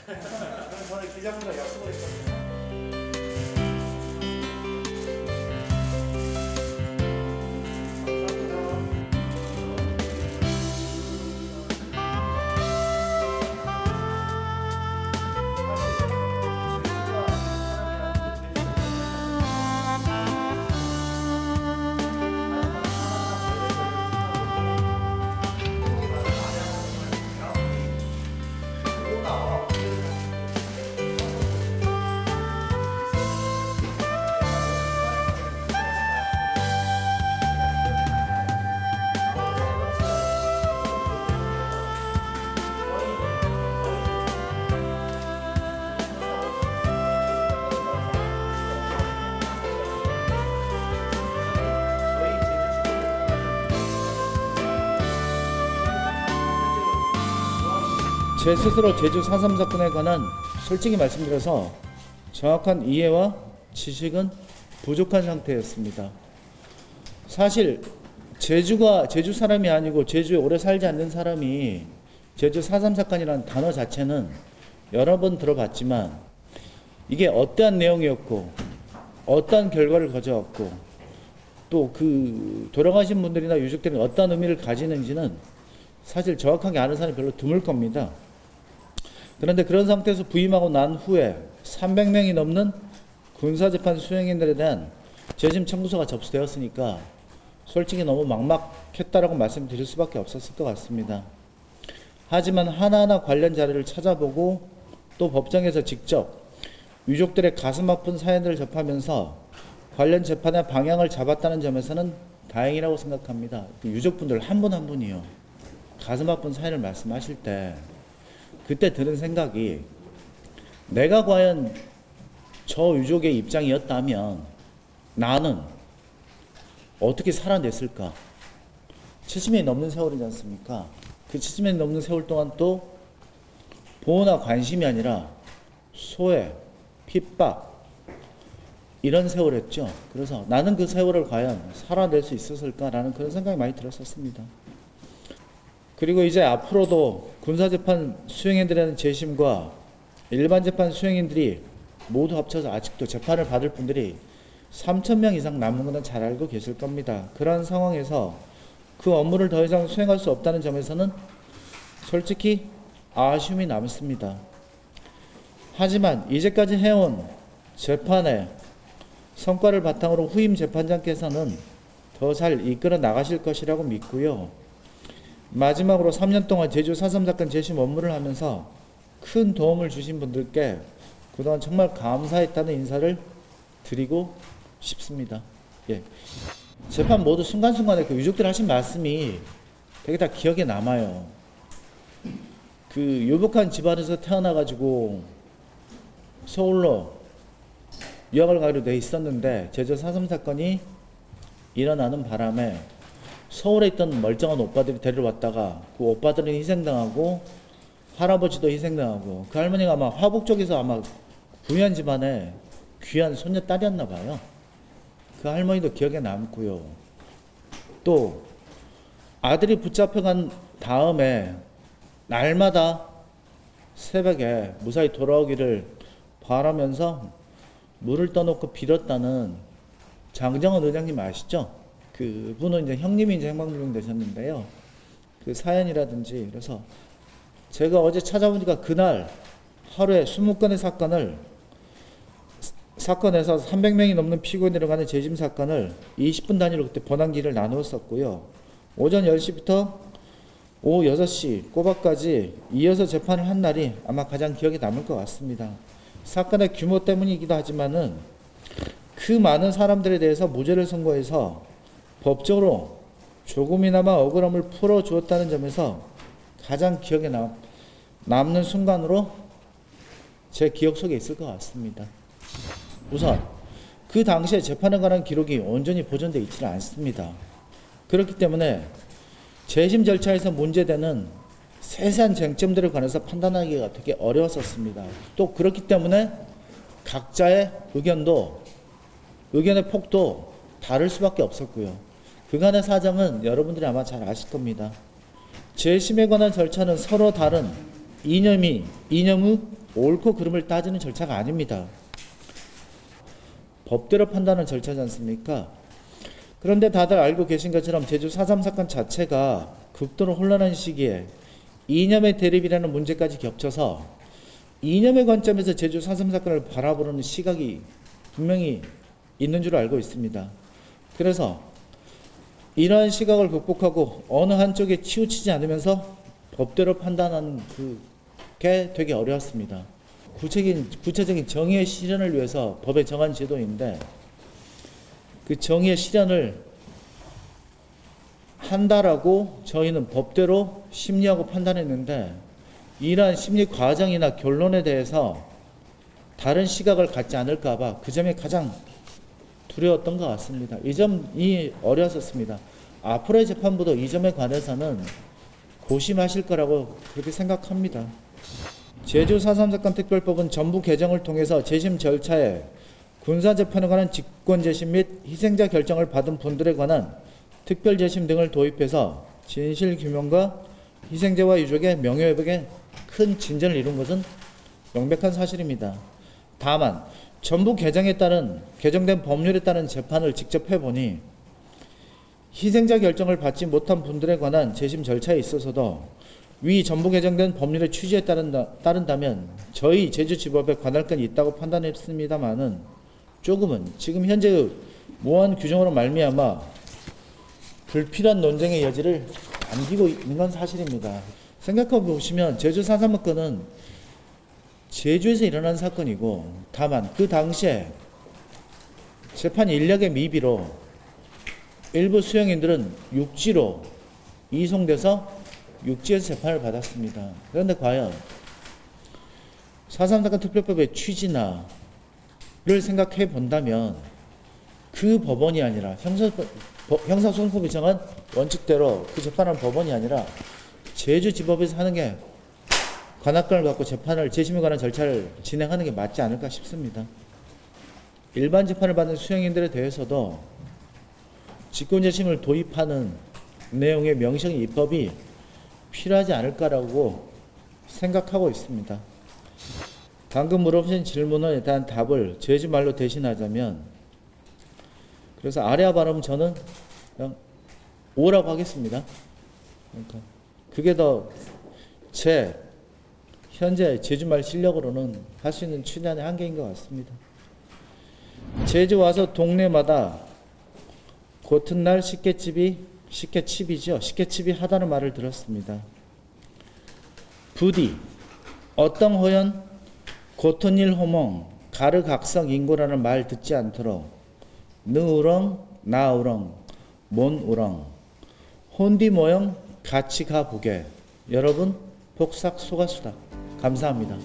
저는 기자분과 약속을 했거든요. 제 스스로 제주 4.3 사건에 관한 솔직히 말씀드려서 정확한 이해와 지식은 부족한 상태였습니다. 사실 제주 사람이 아니고 제주에 오래 살지 않는 사람이 제주 4.3 사건이라는 단어 자체는 여러 번 들어봤지만 이게 어떠한 내용이었고 어떠한 결과를 가져왔고 또 그 돌아가신 분들이나 유족들이 어떠한 의미를 가지는지는 사실 정확하게 아는 사람이 별로 드물 겁니다. 그런데 그런 상태에서 부임하고 난 후에 300명이 넘는 군사재판 수행인들에 대한 재심 청구서가 접수되었으니까 솔직히 너무 막막했다라고 말씀드릴 수밖에 없었을 것 같습니다. 하지만 하나하나 관련 자료를 찾아보고 또 법정에서 직접 유족들의 가슴 아픈 사연들을 접하면서 관련 재판의 방향을 잡았다는 점에서는 다행이라고 생각합니다. 그 유족분들 한 분 한 분이요. 가슴 아픈 사연을 말씀하실 때 그때 드는 생각이 내가 과연 저 유족의 입장이었다면 나는 어떻게 살아냈을까? 70년이 넘는 세월이지 않습니까? 그 70년이 넘는 세월 동안 또 보호나 관심이 아니라 소외, 핍박 이런 세월이었죠. 그래서 나는 그 세월을 과연 살아낼 수 있었을까라는 그런 생각이 많이 들었었습니다. 그리고 이제 앞으로도 군사재판 수행인들에 대한 재심과 일반 재판 수행인들이 모두 합쳐서 아직도 재판을 받을 분들이 3,000명 이상 남은 것은 잘 알고 계실 겁니다. 그런 상황에서 그 업무를 더 이상 수행할 수 없다는 점에서는 솔직히 아쉬움이 남습니다. 하지만 이제까지 해온 재판의 성과를 바탕으로 후임 재판장께서는 더 잘 이끌어 나가실 것이라고 믿고요. 마지막으로 3년 동안 제주 4.3 사건 재심 업무를 하면서 큰 도움을 주신 분들께 그동안 정말 감사했다는 인사를 드리고 싶습니다. 예. 재판 모두 순간순간에 그 유족들 하신 말씀이 되게 다 기억에 남아요. 그 유복한 집안에서 태어나가지고 서울로 유학을 가기로 돼 있었는데 제주 4.3 사건이 일어나는 바람에 서울에 있던 멀쩡한 오빠들이 데려왔다가 그 오빠들은 희생당하고 할아버지도 희생당하고 그 할머니가 아마 화북 쪽에서 아마 부유한 집안에 귀한 손녀딸이었나 봐요. 그 할머니도 기억에 남고요. 또 아들이 붙잡혀간 다음에 날마다 새벽에 무사히 돌아오기를 바라면서 물을 떠놓고 빌었다는 장정원 의장님 아시죠? 그분은 이제 형님이 이제 행방불명 되셨는데요. 그 사연이라든지 그래서 제가 어제 찾아보니까 그날 하루에 20건의 사건에서 300명이 넘는 피고인들이 가는 재심 사건을 20분 단위로 그때 번안기를 나누었었고요. 오전 10시부터 오후 6시 꼬박까지 이어서 재판을 한 날이 아마 가장 기억에 남을 것 같습니다. 사건의 규모 때문이기도 하지만은 그 많은 사람들에 대해서 무죄를 선고해서 법적으로 조금이나마 억울함을 풀어주었다는 점에서 가장 기억에 남는 순간으로 제 기억 속에 있을 것 같습니다. 우선 그 당시에 재판에 관한 기록이 온전히 보존되어 있지는 않습니다. 그렇기 때문에 재심 절차에서 문제되는 세세한 쟁점들에 관해서 판단하기가 되게 어려웠었습니다. 또 그렇기 때문에 각자의 의견의 폭도 다를 수밖에 없었고요. 그간의 사정은 여러분들이 아마 잘 아실 겁니다. 재심에 관한 절차는 서로 다른 이념의 옳고 그름을 따지는 절차가 아닙니다. 법대로 판단하는 절차지 않습니까? 그런데 다들 알고 계신 것처럼 제주 4.3 사건 자체가 극도로 혼란한 시기에 이념의 대립이라는 문제까지 겹쳐서 이념의 관점에서 제주 4.3 사건을 바라보는 시각이 분명히 있는 줄 알고 있습니다. 그래서 이러한 시각을 극복하고 어느 한쪽에 치우치지 않으면서 법대로 판단하는 그게 되게 어려웠습니다. 구체적인 정의의 실현을 위해서 법에 정한 제도인데 그 정의의 실현을 한다라고 저희는 법대로 심리하고 판단했는데 이러한 심리 과정이나 결론에 대해서 다른 시각을 갖지 않을까봐 그 점이 가장 두려웠던 것 같습니다. 이 점이 어려웠었습니다. 앞으로의 재판부도 이 점에 관해서는 고심하실 거라고 그렇게 생각합니다. 제주 4.3 사건 특별법은 전부 개정을 통해서 재심 절차에 군사재판에 관한 직권재심 및 희생자 결정을 받은 분들에 관한 특별재심 등을 도입해서 진실규명과 희생자와 유족의 명예회복에 큰 진전을 이룬 것은 명백한 사실입니다. 다만 전부 개정된 법률에 따른 재판을 직접 해보니 희생자 결정을 받지 못한 분들에 관한 재심 절차에 있어서도 위 전부 개정된 법률의 취지에 따른다면 저희 제주지법에 관할 건이 있다고 판단했습니다마는 조금은 지금 현재의 무한 규정으로 말미암아 불필요한 논쟁의 여지를 안기고 있는 건 사실입니다. 생각해 보시면 제주 4.3 사건은 제주에서 일어난 사건이고 다만 그 당시에 재판 인력의 미비로 일부 수용인들은 육지로 이송돼서 육지에서 재판을 받았습니다. 그런데 과연 4.3 사건 특별법의 취지나를 생각해 본다면 그 법원이 아니라 형사소송법이 정한 원칙대로 그 재판하는 법원이 아니라 제주지법에서 하는 게 관할권을 갖고 재심에 관한 절차를 진행하는 게 맞지 않을까 싶습니다. 일반 재판을 받는 수용인들에 대해서도 직권재심을 도입하는 내용의 명시적인 입법이 필요하지 않을까라고 생각하고 있습니다. 방금 물어보신 질문에 대한 답을 제주말로 대신하자면 그래서 아래와 발음 저는 그냥 오라고 하겠습니다. 그러니까 그게 더 제 현재 제주말 실력으로는 할 수 있는 최대한의 한계인 것 같습니다. 제주 와서 동네마다 곧날 식객집이 하다는 말을 들었습니다. 부디 어떤 호연 고톤일 호몽 가르각성 인고라는 말 듣지 않도록 느우렁 나우렁 몬우렁 혼디 모형 같이 가보게. 여러분 복삭 소가수다. 감사합니다.